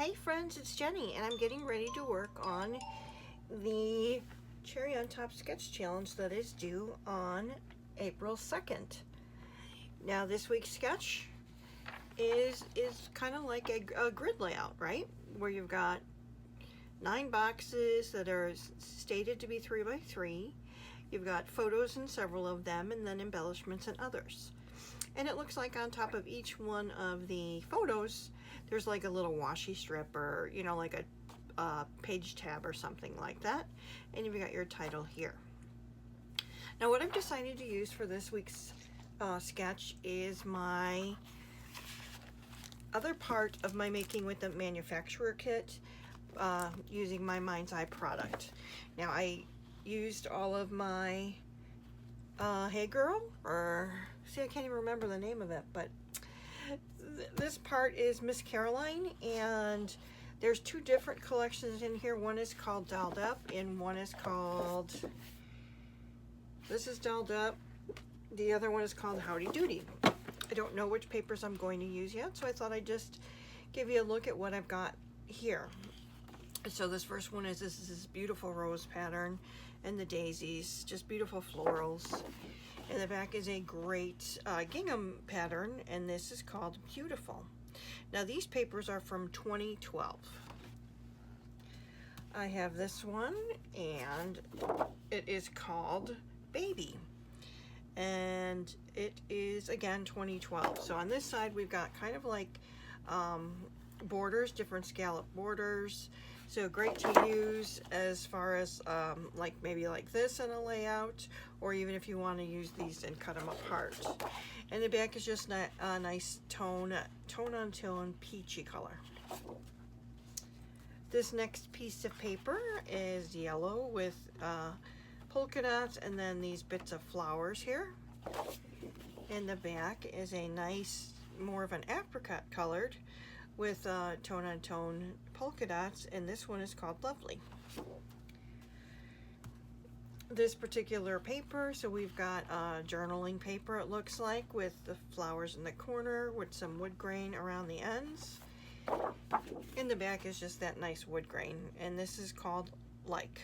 Hey friends, it's Jenny, and I'm getting ready to work on the Cherry on Top Sketch Challenge that is due on April 2nd. Now this week's sketch is kind of like a grid layout, right? Where you've got 9 boxes that are stated to be 3 by 3. You've got photos in several of them, and then embellishments and others. And it looks like on top of each one of the photos, there's like a little washi strip or, you know, like a page tab or something like that. And you've got your title here. Now what I've decided to use for this week's sketch is my other part of my Making with the Manufacturer kit using my Mind's Eye product. Now I used all of my Hey Girl, or see, I can't even remember the name of it, but this part is Miss Caroline, and there's 2 different collections in here. One is called Dolled Up, and one is called, this is Dolled Up, the other one is called Howdy Doody. I don't know which papers I'm going to use yet, so I thought I'd just give you a look at what I've got here. So this first one is this beautiful rose pattern and the daisies, just beautiful florals. In the back is a great gingham pattern, and this is called Beautiful. Now these papers are from 2012. I have this one, and it is called Baby, and it is again 2012. So on this side we've got kind of like borders, different scallop borders. So great to use as far as like maybe like this in a layout, or even if you want to use these and cut them apart. And the back is just a nice tone on tone peachy color. This next piece of paper is yellow with polka dots and then these bits of flowers here. In the back is a nice, more of an apricot colored with tone on tone polka dots, and this one is called Lovely. This particular paper, so we've got journaling paper, it looks like, with the flowers in the corner with some wood grain around the ends. In the back is just that nice wood grain, and this is called like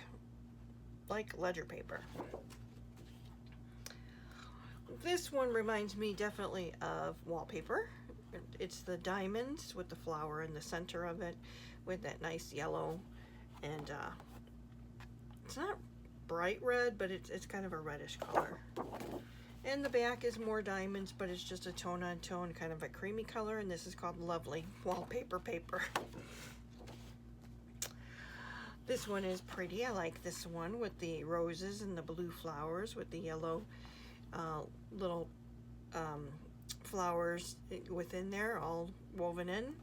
ledger paper. This one reminds me definitely of wallpaper. It's the diamonds with the flower in the center of it with that nice yellow, and it's not bright red, but it's kind of a reddish color. And the back is more diamonds, but it's just a tone on tone, kind of a creamy color, and this is called Lovely Wallpaper paper. This one is pretty. I like this one with the roses and the blue flowers with the yellow little flowers within there, all woven in.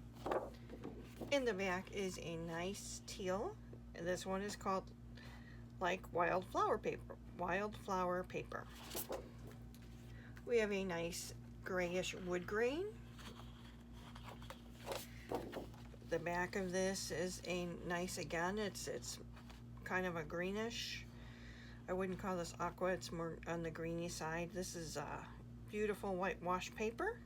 In the back is a nice teal, and this one is called like wildflower paper. We have a nice grayish wood grain. The back of this is a nice, again, it's kind of a greenish. I wouldn't call this aqua, it's more on the greeny side. This is beautiful whitewash paper.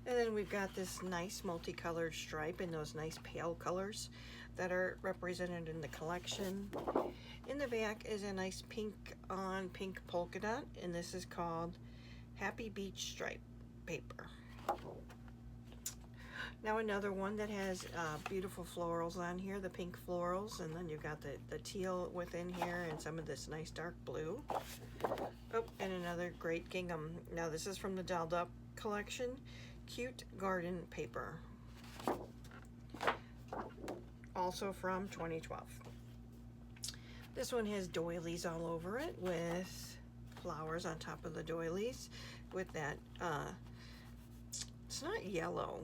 And then we've got this nice multicolored stripe in those nice pale colors that are represented in the collection. In the back is a nice pink on pink polka dot, and this is called Happy Beach Stripe paper. Now another one that has beautiful florals on here, the pink florals, and then you've got the teal within here and some of this nice dark blue. Oh, and another great gingham. Now this is from the Dolled Up collection, Cute Garden paper. Also from 2012. This one has doilies all over it with flowers on top of the doilies with that, it's not yellow.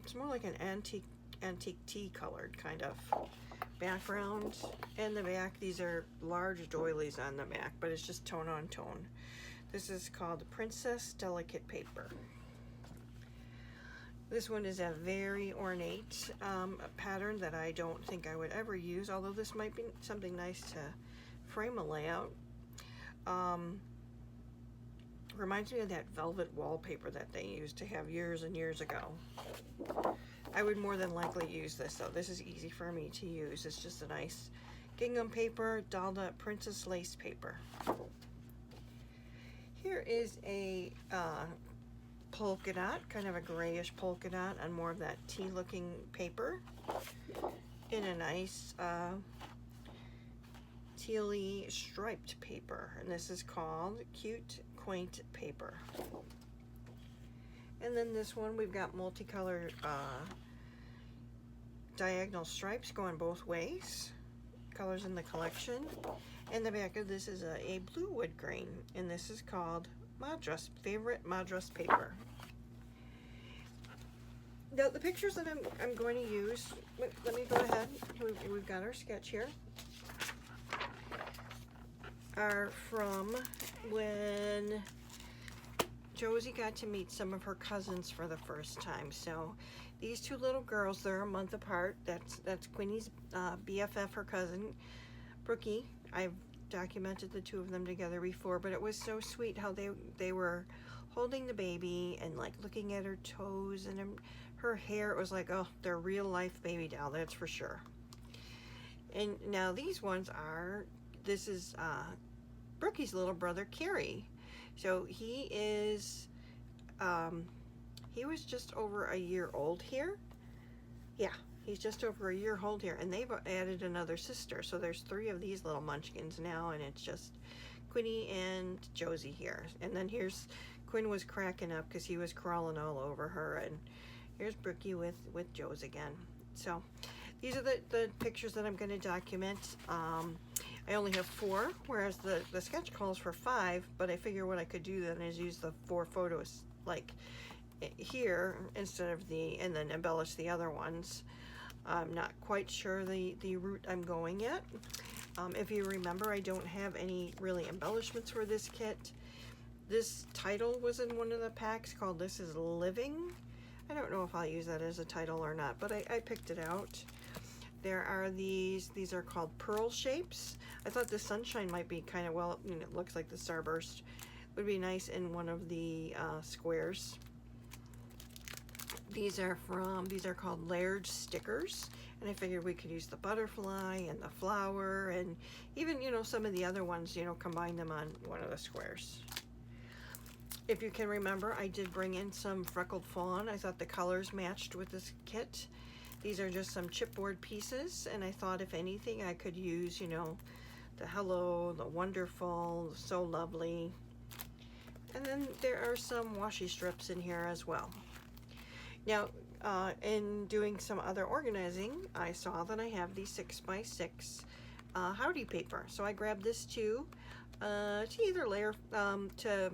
It's more like an antique tea colored kind of background. And the back, these are large doilies on the back, but it's just tone on tone. This is called Princess Delicate paper. This one is a very ornate pattern that I don't think I would ever use, although this might be something nice to frame a layout. reminds me of that velvet wallpaper that they used to have years and years ago. I would more than likely use this though. This is easy for me to use. It's just a nice gingham paper, dolled up princess lace paper. Here is a polka dot, kind of a grayish polka dot on more of that tea looking paper in a nice tealy striped paper, and this is called Cute Quaint Paper. And then this one, we've got multicolored diagonal stripes going both ways, colors in the collection. And the back of this is a blue wood grain, and this is called Madras, favorite Madras paper. Now the pictures that I'm going to use, let me go ahead, we've got our sketch here, are from when Josie got to meet some of her cousins for the first time. So these two little girls, they're a month apart. That's Quinny's BFF, her cousin, Brookie. I've documented the two of them together before, but it was so sweet how they were holding the baby and like looking at her toes and her hair. It was like, oh, they're real life baby doll, that's for sure. And now these ones are, this is Brookie's little brother, Carrie. So he is, he was just over a year old here. Yeah, he's just over a year old here, and they've added another sister. So there's 3 of these little munchkins now, and it's just Quinny and Josie here. And then here's, Quinn was cracking up because he was crawling all over her, and here's Brookie with Josie again. So these are the pictures that I'm going to document. I only have 4, whereas the sketch calls for 5, but I figure what I could do then is use the 4 photos like here instead of and then embellish the other ones. I'm not quite sure the route I'm going yet. If you remember, I don't have any really embellishments for this kit. This title was in one of the packs called This Is Living. I don't know if I'll use that as a title or not, but I picked it out. There are these are called pearl shapes. I thought the sunshine might be kind of, well, you know, it looks like the starburst would be nice in one of the squares. These are called layered stickers, and I figured we could use the butterfly and the flower and even, you know, some of the other ones, you know, combine them on one of the squares. If you can remember, I did bring in some freckled fawn. I thought the colors matched with this kit. These are just some chipboard pieces, and I thought if anything I could use, you know, the hello, the wonderful, so lovely. And then there are some washi strips in here as well. Now, in doing some other organizing, I saw that I have the 6x6 Howdy paper. So I grabbed this too, to either layer, to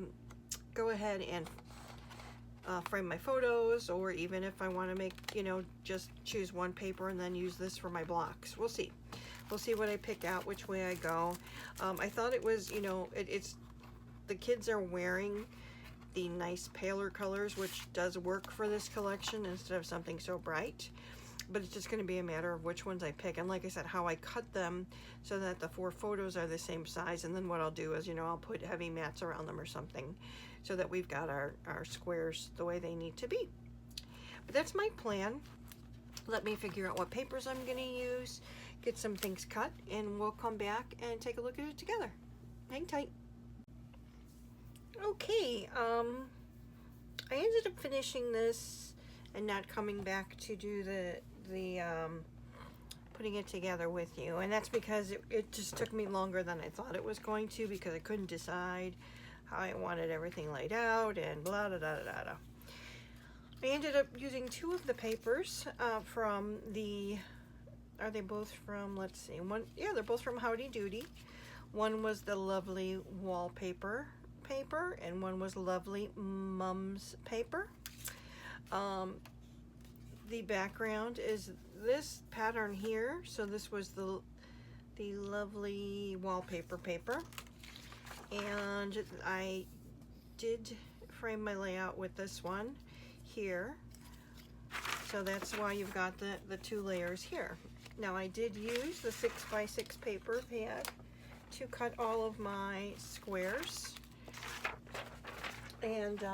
go ahead and frame my photos, or even if I want to make, you know, just choose one paper and then use this for my blocks. We'll see. We'll see what I pick out, which way I go. I thought it was, you know, it's the kids are wearing the nice paler colors, which does work for this collection instead of something so bright. But it's just going to be a matter of which ones I pick, and like I said, how I cut them so that the 4 photos are the same size. And then what I'll do is, you know, I'll put heavy mats around them or something so that we've got our squares the way they need to be. But that's my plan. Let me figure out what papers I'm going to use, get some things cut, and we'll come back and take a look at it together. Hang tight. Okay, I ended up finishing this and not coming back to do the putting it together with you, and that's because it just took me longer than I thought it was going to, because I couldn't decide how I wanted everything laid out and blah da da da da. I ended up using 2 of the papers from the, are they both from, let's see, one, yeah, they're both from Howdy Doody. One was the lovely wallpaper paper, and one was lovely Mums paper. The background is this pattern here, so this was the lovely wallpaper paper, and I did frame my layout with this one here, so that's why you've got the 2 layers here. Now I did use the 6x6 paper pad to cut all of my squares. And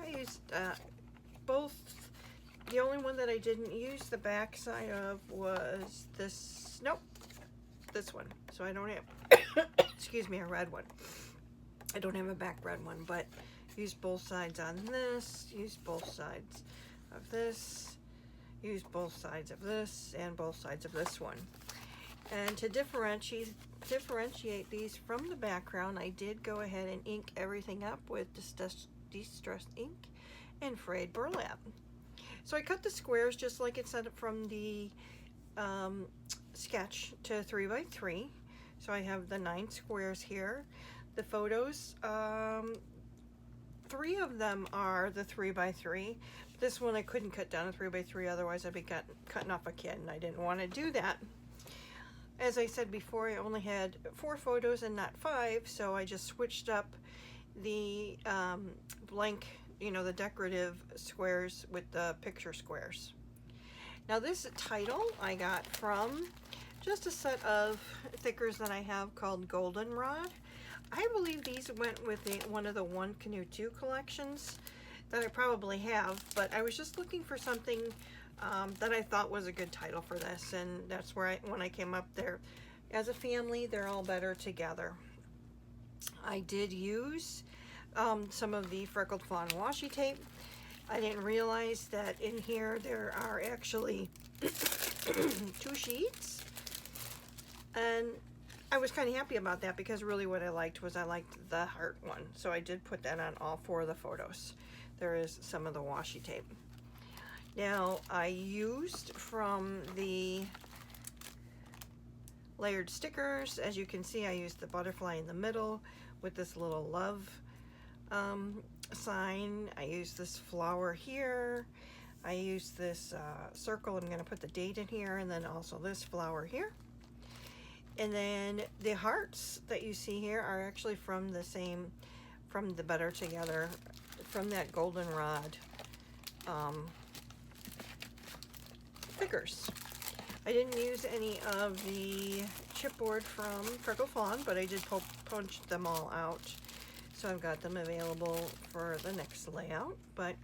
I used both. The only one that I didn't use the back side of was this. Nope, this one. So I don't have, excuse me, a red one. I don't have a back red one, but use both sides on this, use both sides of this, use both sides of this, and both sides of this one. And to differentiate these from the background, I did go ahead and ink everything up with distressed ink and frayed burlap. So I cut the squares just like it said from the sketch to 3x3. So I have the 9 squares here. The photos, 3 of them are the 3x3. This one I couldn't cut down a 3x3, otherwise I'd be cutting off a kid, and I didn't want to do that. As I said before, I only had 4 photos and not 5, so I just switched up the blank, the decorative squares with the picture squares. Now this title I got from just a set of thickers that I have called Goldenrod. I believe these went with one of the One Canoe 2 collections that I probably have, but I was just looking for something that I thought was a good title for this, and that's where when I came up there. As a family, they're all better together. I did use some of the Freckled Fawn washi tape. I didn't realize that in here there are actually 2 sheets, and I was kind of happy about that because really what I liked was the heart one. So I did put that on all 4 of the photos. There is some of the washi tape. Now I used from the layered stickers, as you can see, I used the butterfly in the middle with this little love sign. I used this flower here. I used this circle. I'm going to put the date in here, and then also this flower here. And then the hearts that you see here are actually from the Better Together, from that Goldenrod thickers. I didn't use any of the chipboard from Freckled Fawn, but I did punch them all out. So I've got them available for the next layout. But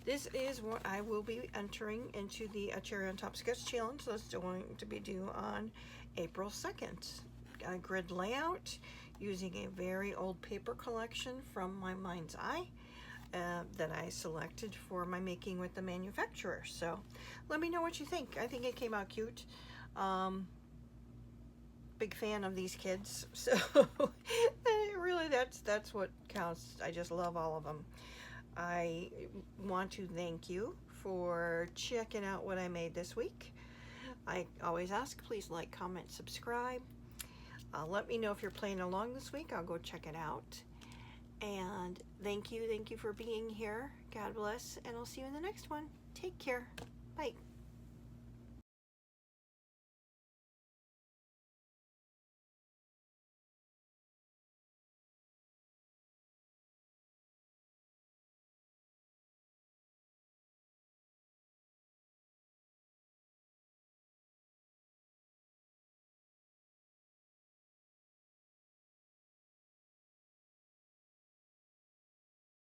this is what I will be entering into the Cherry on Top Sketch Challenge that's going to be due on April 2nd. A grid layout using a very old paper collection from my mind's eye that I selected for my making with the manufacturer. So let me know what you think. I think it came out cute. Big fan of these kids, so really that's what counts. I just love all of them. I want to thank you for checking out what I made this week. I always ask, please like, comment, subscribe. Let me know if you're playing along this week. I'll go check it out. And thank you for being here. God bless, and I'll see you in the next one. Take care. Bye.